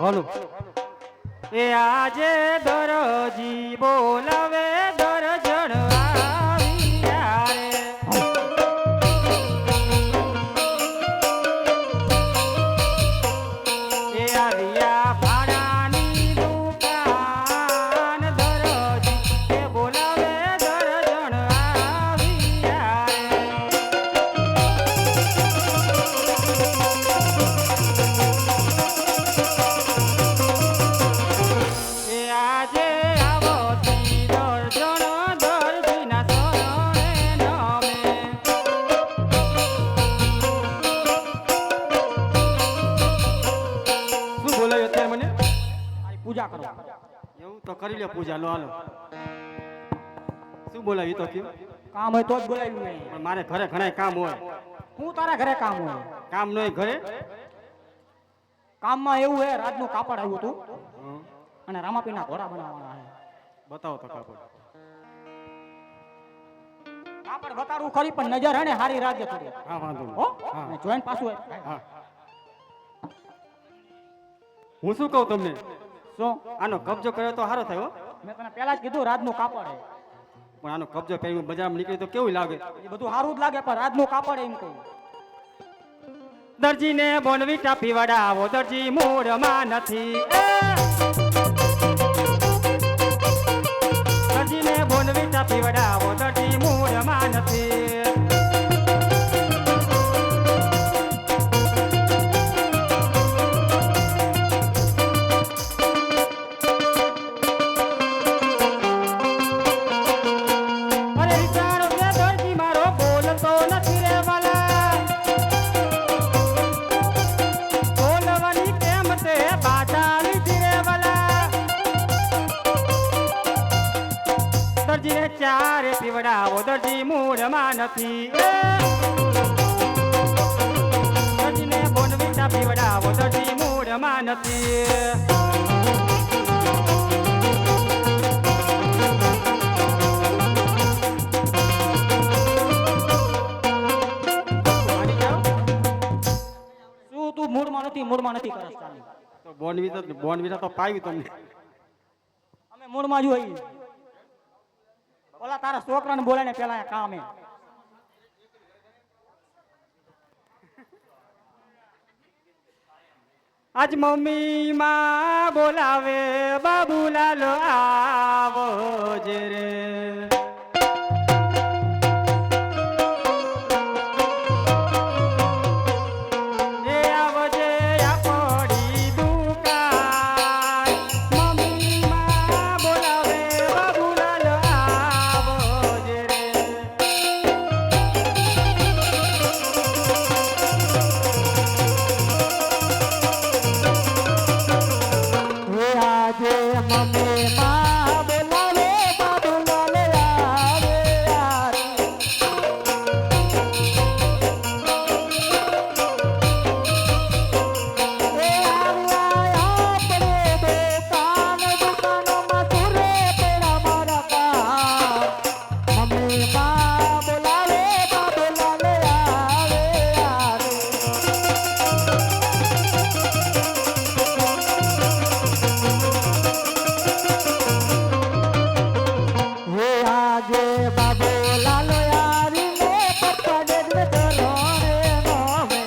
હાલો એ આજે દરજી બોલાવે દરજણ આવ્યા રે એ આવ્યા ભાડાની દુકાન દરજી એ બોલાવે દરજણ આવ્યા રે એ આજે આવતી દર્જણ દર્દીના શરણે નમે શું બોલાયું અત્યારે મને મારી પૂજા કરો એવું તો કરી લે પૂજા લો હાલો શું બોલાવ્યું તો કયું કામ હોય તો જ બોલાવ્યું નહીં પણ મારે ઘરે ઘણા કામ હોય હું તારા ઘરે કામ હોય કામ ન હોય ઘરે કામમાં એવું હે રાજનું કાપડ આવ્યું હતું હં. અને રામાપીરના ઘોડા બનાવવાના છે બતાવો તો કાપડ કાપડ બતાડવું ખરી પણ નજર હે ને હારી રાજ્ય થોડી હા વાંધો નહીં હો હા જોઈન્ટ પાછું હે હા હું શું કહું તમને શું આનો કબજો કર્યો તો સારો થયો મેં તને પહેલા જ કીધું રાજનું કાપડ હે પણ આનો કબજો કરી બજારમાં નીકળી તો કેવું લાગે એ બધું સારું જ લાગે પણ રાજનું કાપડ એમ કહું દરજીને બોનવીટા પીવડાવો દરજી મૂળમાં નથી દરજીને બોનવીટા પીવડાવો દરજી મૂળમાં નથી અરે વિચારો કે દરજી મારો બોલતો નથી રે વાલા બોલવાની કેમ તે બાધા લીધી રે વાલા દરજીને ચારે પીવડાવો દરજી મૂળમાં નથી દરજીને બોનવીટા પીવડાવો દરજી મૂળમાં નથી શું તું મૂળમાં નથી કરસ ચાલી તો બોનવીટા તો પાયું તમને અમે મૂળમાં જ હોઈએ ઓલા તારા છોકરાને બોલાને પેલા કામ હે આજ મમ્મી માં બોલાવે બાબુલાલ આવો જે રે એ આવજે આપણી દુકાન મમ્મી માં બોલાવે બાબુલાલ આવો જે રે હે આજે મમ્મી માં બોલાવે બાબુલાલ આવે યાર એ આવ્યા આપણે દુકાનમાં સુરે પેલા મારા કામ મમ્મી માં બોલાવે બાબુલાલ આવે યાર હે આજે બાબો લાલો યારી ને પપ્પા ડેડ ધરોણે નોમે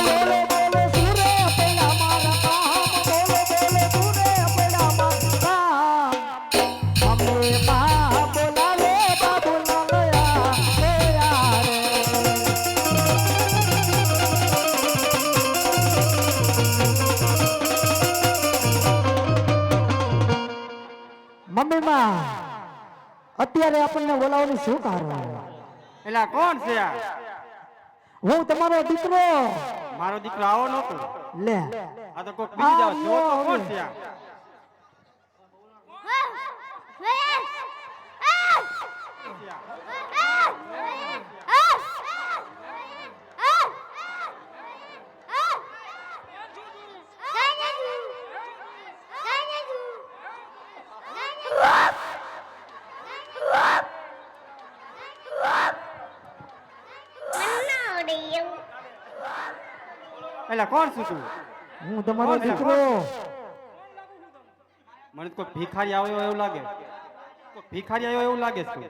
બોલે બોલે સુરે પેલા મારા કામ બોલે સુરે પેલા મારા કામ અમે બા બોલાવે બાબો લાલો યારે મમ્મી માં અત્યારે આપણને બોલાવવાનું શું કારણ એલા કોણ છે આ હું તમારો દીકરો મારો દીકરો આવો નતો લે આ તો કોક બીજી જાવ જો તો કોણ છે આ એટલે કોણ છું તું? હું તમારો કોણ છે? દીકરો. મને તો કોઈ ભિખારી આવ્યો એવું લાગે. કોઈ ભિખારી આવ્યો એવું લાગે છે તું.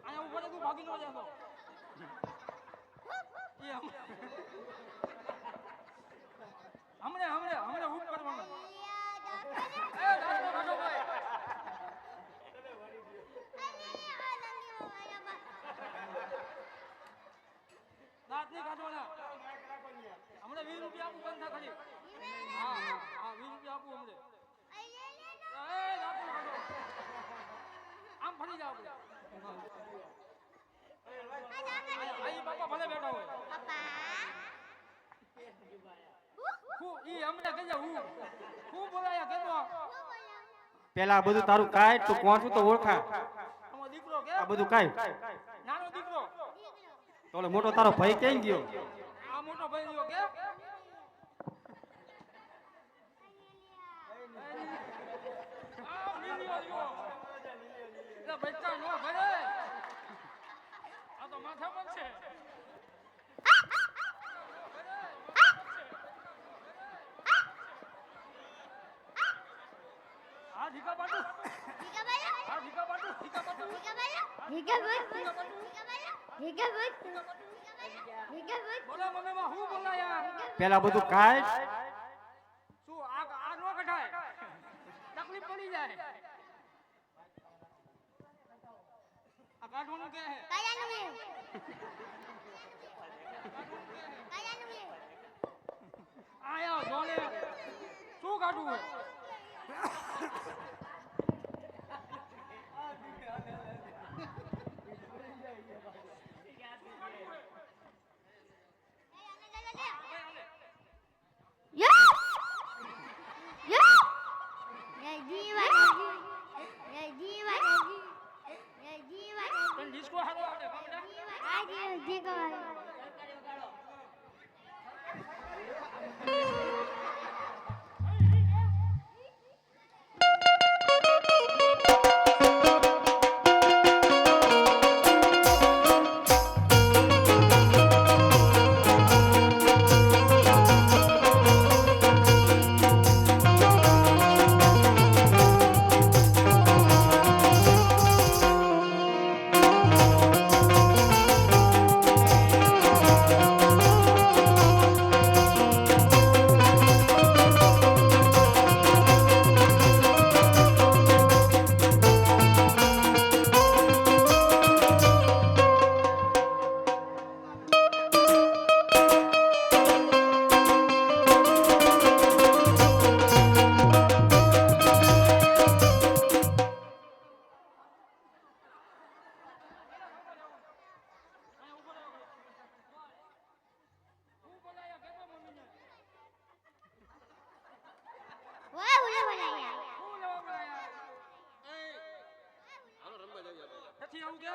અહીંયા ઉભો રહે, તું ભાગી ન જાતો. હમણે હુક કરવાનો. એ દાદા કાઢો ભાઈ. દાંત નહીં કાઢવાના. હમણે 20 રૂપિયા આપું બંધ થા ખાલી. હા 20 રૂપિયા આપું હમણે. એ દાંત નહીં કાઢો. આમ ફરી જાવ આપણે. આઈ બાપા ભલે બેઠા હોય. હું ઈ હમણે કહેજે હું બોલાયા કેતો. પેલા આ બધું તારું કાઢ, તું કોણ છું તો ઓળખા. તમારો દીકરો કે આ બધું કાઢ. નાનો દીકરો. તો ઓલો મોટો તારો ભાઈ ક્યાં ગયો? આ મોટો ભાઈ રહ્યો કે આ મિલિયો રહ્યો. એટલે બચ્ચા નો ભરે. આ તો માથા પર છે. આ ઢીકા પાટુ. આ ઢીકા પાટુ. બોલો મમ્મી માં હું બોલાયા. પેલા બધું કાઢ. શું આ નો કઢાય. તકલીફ પડી જાય. આ કાઢવાનું કે હે. આયા જોને શું કાઢવું હે. તને ડિસ્કો હારો આવડે બાબડા. નથી આવું કે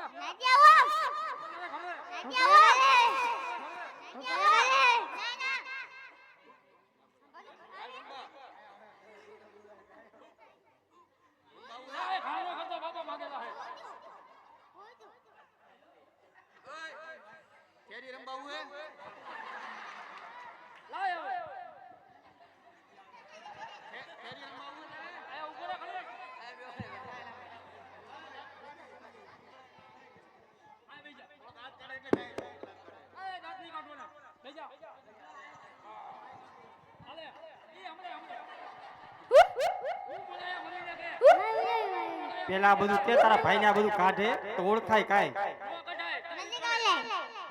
પેલા આ બધું કે તારા ભાઈ ને આ બધું કાઢે તો ઓળખાય કાય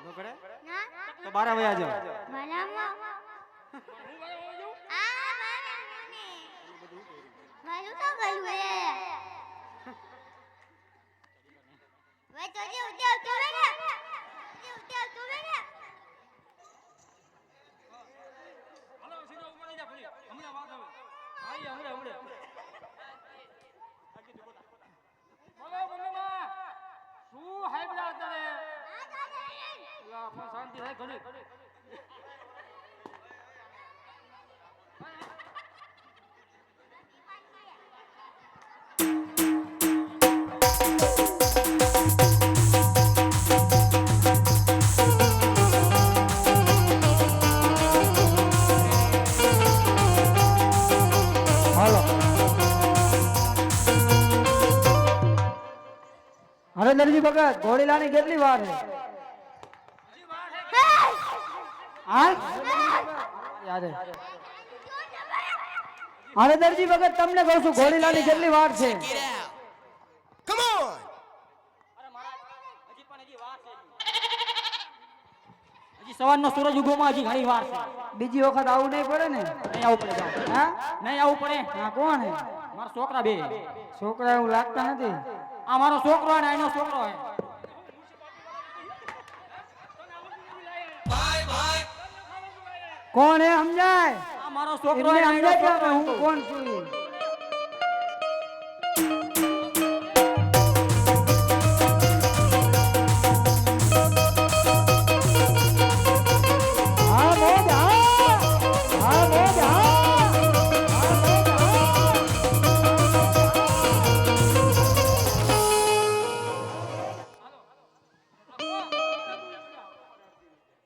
નો કરે તો બારા વયા જાવ. શાંતિ થાય ઘડી નરેન્દ્રજી ભગત ઘોડીલાની કેટલી વાર છે હજી વાર છે હા યાદ નરેન્દ્રજી ભગત તમને કહું છું ઘોડીલાની કેટલી વાર છે અરે મહારાજ હજી પણ હજી વાર છે હજી સવારનો સૂરજ ઉગવામાં હજી ઘણી વાર છે બીજી વખત આવું નહીં પડે ને નહીં આવવું પડે જાઓ. હા નહીં આવવું પડે હા કોણ હે મારા છોકરા બે છોકરા એવું લાગતા નથી આ મારો છોકરો અને આનો છોકરો હે કોણ હે સમજાય આ મારો છોકરો એમને અને આનો સમજાય કે છોકરો હું હે. કોણ છું ઈ? હા મોજ હા હા મોજ હા હા મોજ હા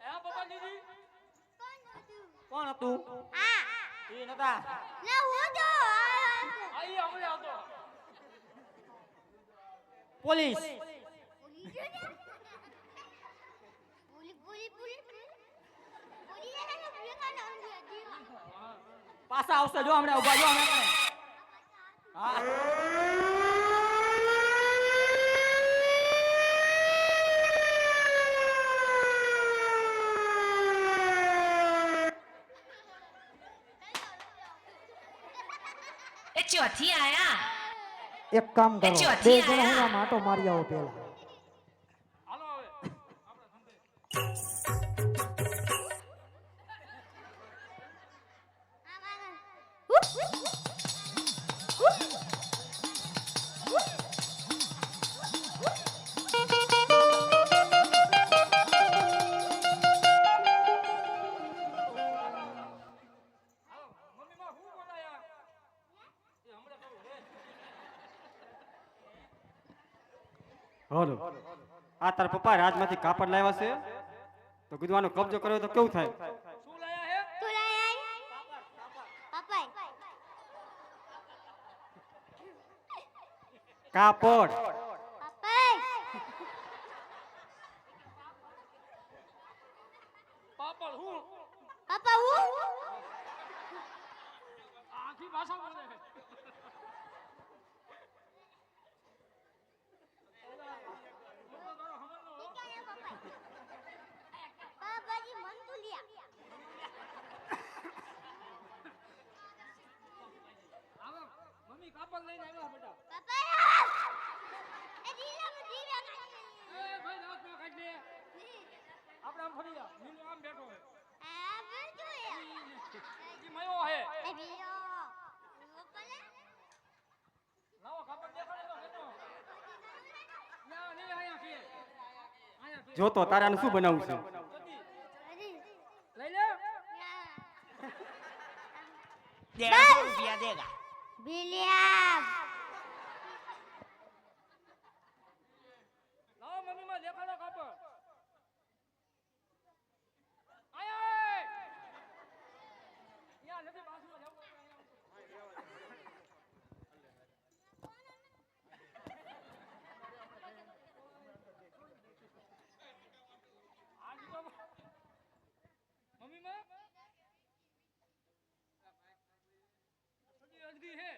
હે પપ્પા દીદી કોણ હતું એ નતા આઈ હમણે આવતો પોલીસ પાછા આવશે જો હમણાં ઉભા જો હમણાં હા એ ચોથી આયા એક કામ કરો એ બે ચોથી જણા હું આયા. આમ આટો મારી આવો પેલા હાલો હવે મમ્મી માં હું બોલાયા એ હમણાં કહું રે હલો આ તારા પપ્પા રાજમાંથી કાપડ લાવ્યા છે તો કીધું આનો કબજો કર્યો તો કેવું થાય શું લાયા હે કાપડ પાપડ હું આખી ભાષા બોલે છે આવો મમ્મી કાપડ લઈને આવ્યા બેટા એ ભાઈ રાત માં કાઢ લે આપણે આમ ફરી જા નીલો આમ બેઠો હે ઈ મયો હે લાવો કાપડ દેખાડે તો કેતો ના નહીં આયા છે આયા છે જો તો તારે આનું શું બનાવવું છે લઈ લે રૂપિયા દેગા લાવો મમ્મી માં દેખાડો કાપડ આયા યા નથી બાજુમાં જાવ આજ તો મમ્મી માં હજી અડધી હે